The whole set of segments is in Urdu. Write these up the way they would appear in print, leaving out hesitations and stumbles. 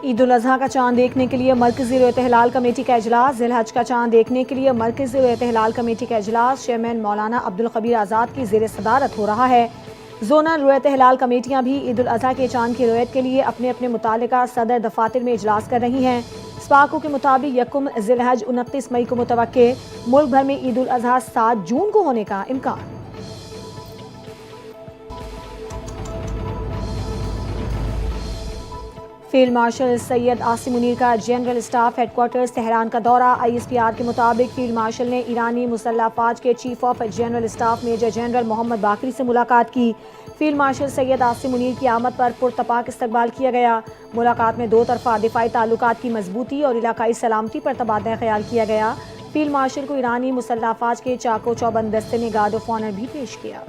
عید الاضحیٰ کا چاند دیکھنے کے لیے مرکزی رویت ہلال کمیٹی کا اجلاس۔ ذی الحج کا چاند دیکھنے کے لیے مرکزی رویت ہلال کمیٹی کا اجلاس چیئرمین مولانا عبدالخبیر آزاد کی زیر صدارت ہو رہا ہے۔ زونل رویت ہلال کمیٹیاں بھی عید الاضحیٰ کے چاند کی رویت کے لیے اپنے اپنے متعلقہ صدر دفاتر میں اجلاس کر رہی ہیں۔ اسپاکو کے مطابق یکم ذی الحج 29 مئی کو متوقع ملک بھر میں عید الاضحیٰ 7 جون کو ہونے کا امکان۔ فیلڈ مارشل سید عاصم منیر کا general staff headquarters Tehran کا دورہ۔ ISPR کے مطابق فیلڈ مارشل نے ایرانی مسلح افواج کے chief of general staff major general Mohammad Bagheri سے ملاقات کی۔ فیلڈ مارشل سید عاصم منیر کی آمد پر پرتپاک استقبال کیا گیا۔ ملاقات میں دو طرفہ دفاعی تعلقات کی مضبوطی اور علاقائی سلامتی پر تبادلہ خیال کیا گیا۔ فیلڈ مارشل کو ایرانی مسلح افواج کے چاق و چوبند دستے نے گارڈ آف آنر بھی پیش کیا۔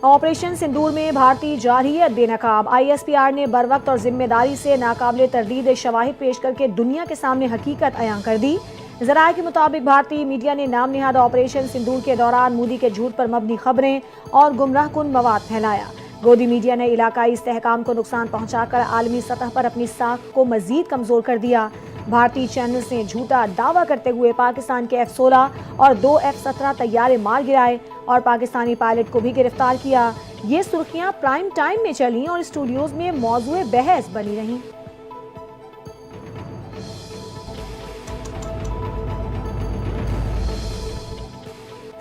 آپریشن سندور میں بھارتی جارحیت بے نقاب۔ ISPR نے بروقت اور ذمہ داری سے ناقابل تردید شواہد پیش کر کے دنیا کے سامنے حقیقت عیاں کر دی۔ ذرائع کے مطابق بھارتی میڈیا نے نام نہاد آپریشن سندور کے دوران مودی کے جھوٹ پر مبنی خبریں اور گمراہ کن مواد پھیلایا۔ گودی میڈیا نے علاقائی استحکام کو نقصان پہنچا کر عالمی سطح پر اپنی ساکھ کو مزید کمزور کر دیا۔ بھارتی چینلز نے جھوٹا دعویٰ کرتے ہوئے پاکستان کے F-16 اور 2 F-17 طیارے مار گرائے اور پاکستانی پائلٹ کو بھی گرفتار کیا۔ یہ سرخیاں پرائم ٹائم میں چلیں اور اسٹوڈیوز میں موضوع بحث بنی رہیں۔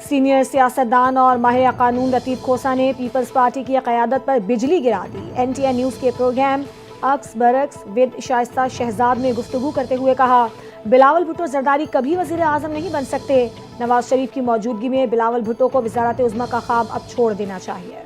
سینئر سیاستدان اور ماہر قانون لطیف کھوسہ نے پیپلز پارٹی کی قیادت پر بجلی گرا دی۔ NTN نیوز کے پروگرام عکس برعکس ود شائستہ شہزاد میں گفتگو کرتے ہوئے کہا، بلاول بھٹو زرداری کبھی وزیر اعظم نہیں بن سکتے۔ نواز شریف کی موجودگی میں بلاول بھٹو کو وزارت عظمیٰ کا خواب اب چھوڑ دینا چاہیے۔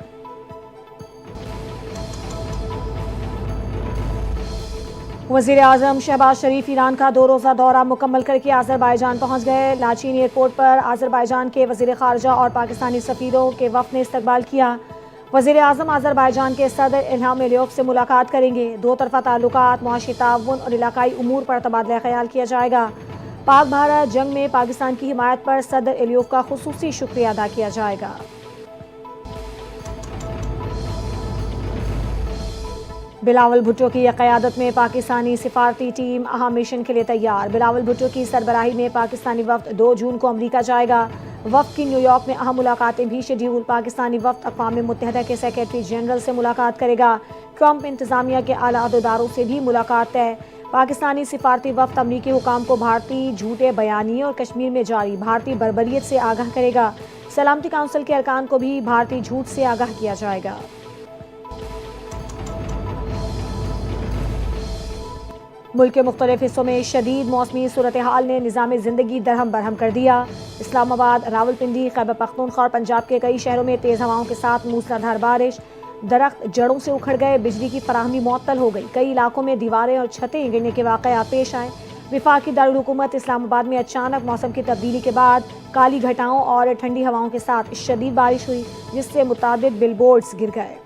وزیر اعظم شہباز شریف ایران کا 2 روزہ دورہ مکمل کر کے آذربائیجان پہنچ گئے۔ لاچین ایئرپورٹ پر آذربائیجان کے وزیر خارجہ اور پاکستانی سفیروں کے وفد نے استقبال کیا۔ وزیر اعظم آذربائیجان کے صدر الہام علیوف سے ملاقات کریں گے۔ دو طرفہ تعلقات، معاشی تعاون اور علاقائی امور پر تبادلہ خیال کیا جائے گا۔ پاک بھارت جنگ میں پاکستان کی حمایت پر صدر علیوف کا خصوصی شکریہ ادا کیا جائے گا۔ بلاول بھٹو کی قیادت میں پاکستانی سفارتی ٹیم اہم مشن کے لیے تیار۔ بلاول بھٹو کی سربراہی میں پاکستانی وفد 2 جون کو امریکہ جائے گا۔ وفد کی نیو یارک میں اہم ملاقاتیں بھی شیڈول۔ پاکستانی وفد اقوام متحدہ کے سیکریٹری جنرل سے ملاقات کرے گا۔ ٹرمپ انتظامیہ کے اعلیٰ عہدیداروں سے بھی ملاقات طے۔ پاکستانی سفارتی وفد امریکی حکام کو بھارتی جھوٹے بیانیے اور کشمیر میں جاری بھارتی بربریت سے آگاہ کرے گا۔ سلامتی کونسل کے ارکان کو بھی بھارتی جھوٹ سے آگاہ کیا جائے گا۔ ملک کے مختلف حصوں میں شدید موسمی صورتحال نے نظام زندگی درہم برہم کر دیا۔ اسلام آباد، راولپنڈی، خیبر پختونخوا اور پنجاب کے کئی شہروں میں تیز ہواؤں کے ساتھ موسلا دھار بارش۔ درخت جڑوں سے اکھڑ گئے، بجلی کی فراہمی معطل ہو گئی۔ کئی علاقوں میں دیواریں اور چھتیں گرنے کے واقعات پیش آئے۔ وفاقی دارالحکومت اسلام آباد میں اچانک موسم کی تبدیلی کے بعد کالی گھٹاؤں اور ٹھنڈی ہواؤں کے ساتھ شدید بارش ہوئی، جس سے متعدد بل بورڈز گر گئے۔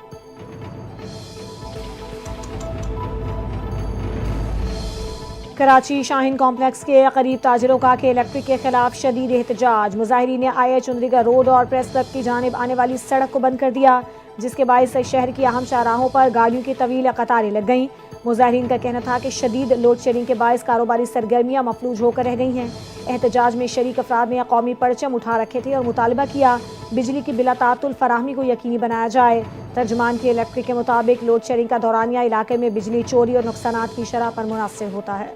کراچی شاہین کمپلیکس کے قریب تاجروں کا کہ الیکٹرک کے خلاف شدید احتجاج۔ مظاہرین نے IH چندریگا روڈ اور پریس کلب کی جانب آنے والی سڑک کو بند کر دیا، جس کے باعث شہر کی اہم شاہراہوں پر گاڑیوں کی طویل قطاریں لگ گئیں۔ مظاہرین کا کہنا تھا کہ شدید لوڈ شیڈنگ کے باعث کاروباری سرگرمیاں مفلوج ہو کر رہ گئی ہیں۔ احتجاج میں شریک افراد نے قومی پرچم اٹھا رکھے تھے اور مطالبہ کیا بجلی کی بلا تعطل فراہمی کو یقینی بنایا جائے۔ ترجمان کی الیکٹرک کے مطابق لوڈ شیڈنگ کا دورانیہ علاقے میں بجلی چوری اور نقصانات کی شرح پر منحصر ہوتا ہے۔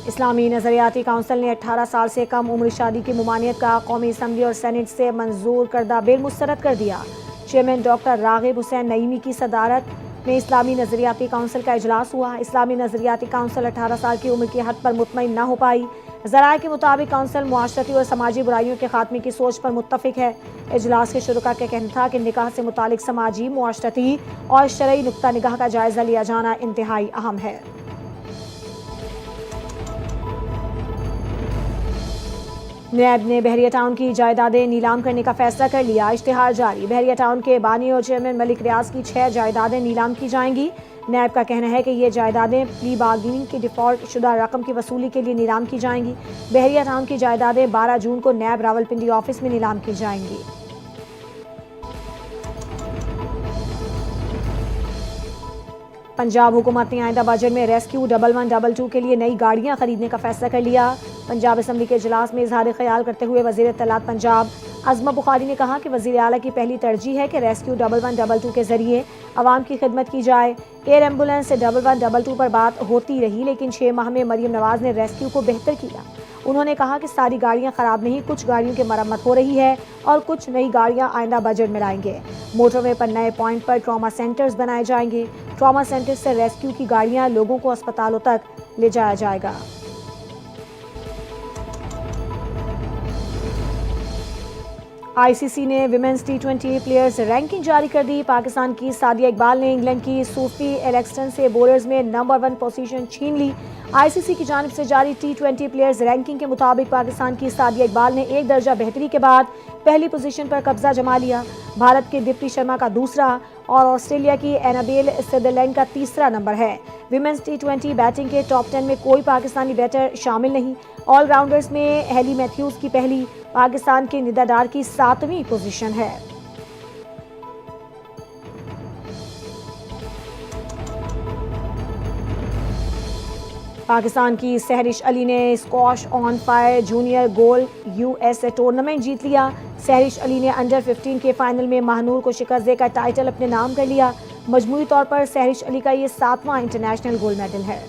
اسلامی نظریاتی کونسل نے 18 سال سے کم عمر شادی کی ممانعت کا قومی اسمبلی اور سینٹ سے منظور کردہ بل مسترد کر دیا۔ چیئرمین ڈاکٹر راغب حسین نعیمی کی صدارت میں اسلامی نظریاتی کونسل کا اجلاس ہوا۔ اسلامی نظریاتی کونسل 18 سال کی عمر کی حد پر مطمئن نہ ہو پائی۔ ذرائع کے مطابق کونسل معاشرتی اور سماجی برائیوں کے خاتمے کی سوچ پر متفق ہے۔ اجلاس کے شرکاء کا کہنا تھا کہ نکاح سے متعلق سماجی، معاشرتی اور شرعی نقطہ نگاہ کا جائزہ لیا جانا انتہائی اہم ہے۔ نیب نے بحریہ ٹاؤن کی جائیدادیں نیلام کرنے کا فیصلہ کر لیا۔ اشتہار جاری۔ بحریہ ٹاؤن کے بانی اور چیئرمین ملک ریاض کی 6 جائیدادیں نیلام کی جائیں گی۔ نیب کا کہنا ہے کہ یہ جائیدادیں پلی بارگیننگ کی ڈیفالٹ شدہ رقم کی وصولی کے لیے نیلام کی جائیں گی۔ بحریہ ٹاؤن کی جائیدادیں 12 جون کو نیب راولپنڈی آفس میں نیلام کی جائیں گی۔ پنجاب حکومت نے آئندہ بجٹ میں ریسکیو 1112 کے لیے نئی گاڑیاں خریدنے کا فیصلہ کر لیا۔ پنجاب اسمبلی کے اجلاس میں اظہار خیال کرتے ہوئے وزیر اطلاعات پنجاب عظمہ بخاری نے کہا کہ وزیر اعلیٰ کی پہلی ترجیح ہے کہ ریسکیو 1112 کے ذریعے عوام کی خدمت کی جائے۔ ایئر ایمبولینس 1112 پر بات ہوتی رہی، لیکن 6 ماہ میں مریم نواز نے ریسکیو کو بہتر کیا۔ انہوں نے کہا کہ ساری گاڑیاں خراب نہیں، کچھ گاڑیوں کی مرمت ہو رہی ہے اور کچھ نئی گاڑیاں آئندہ بجٹ میں لائیں گے۔ موٹر وے پر نئے پوائنٹ پر ٹراما سینٹرز بنائے جائیں گے۔ ٹراما سینٹر سے ریسکیو کی گاڑیاں لوگوں کو اسپتالوں تک لے جایا جائے گا۔ آئی سی سی نے ویمنز T20 پلیئرز رینکنگ جاری کر دی۔ پاکستان کی سعدیہ اقبال نے انگلینڈ کی صوفی ایلکسٹن سے بولرز میں نمبر 1 پوزیشن چھین لی۔ آئی سی سی کی جانب سے جاری T20 پلیئرز رینکنگ کے مطابق پاکستان کی سعدیہ اقبال نے ایک درجہ بہتری کے بعد پہلی پوزیشن پر قبضہ جما لیا۔ بھارت کے دیپتی شرما کا دوسرا اور آسٹریلیا کی اینابیل سدرلینڈ کا تیسرا نمبر ہے۔ ویمنز T20 بیٹنگ کے ٹاپ 10 میں کوئی پاکستانی بیٹر شامل نہیں۔ آل راؤنڈرز میں ہیلی میتھیوز کی پہلی، پاکستان کے ندا ڈار کی 7ویں پوزیشن ہے۔ پاکستان کی سہرش علی نے squash on fire junior goal U S A tournament جیت لیا۔ سہرش علی نے انڈر 15 کے فائنل میں ماہنور کو شکست دے کر ٹائٹل اپنے نام کر لیا۔ مجموعی طور پر سہرش علی کا یہ 7واں انٹرنیشنل گولڈ میڈل ہے۔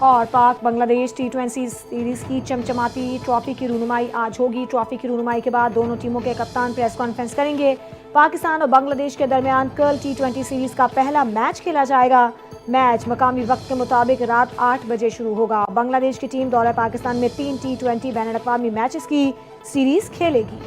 اور پاک بنگلہ دیش T20 سیریز کی چمچماتی ٹرافی کی رونمائی آج ہوگی۔ ٹرافی کی رونمائی کے بعد دونوں ٹیموں کے کپتان پریس کانفرنس کریں گے۔ پاکستان اور بنگلہ دیش کے درمیان کل T20 سیریز کا پہلا میچ کھیلا جائے گا۔ میچ مقامی وقت کے مطابق رات 8 بجے شروع ہوگا۔ بنگلہ دیش کی ٹیم دورہ پاکستان میں 3 T20 بین الاقوامی میچز کی سیریز کھیلے گی۔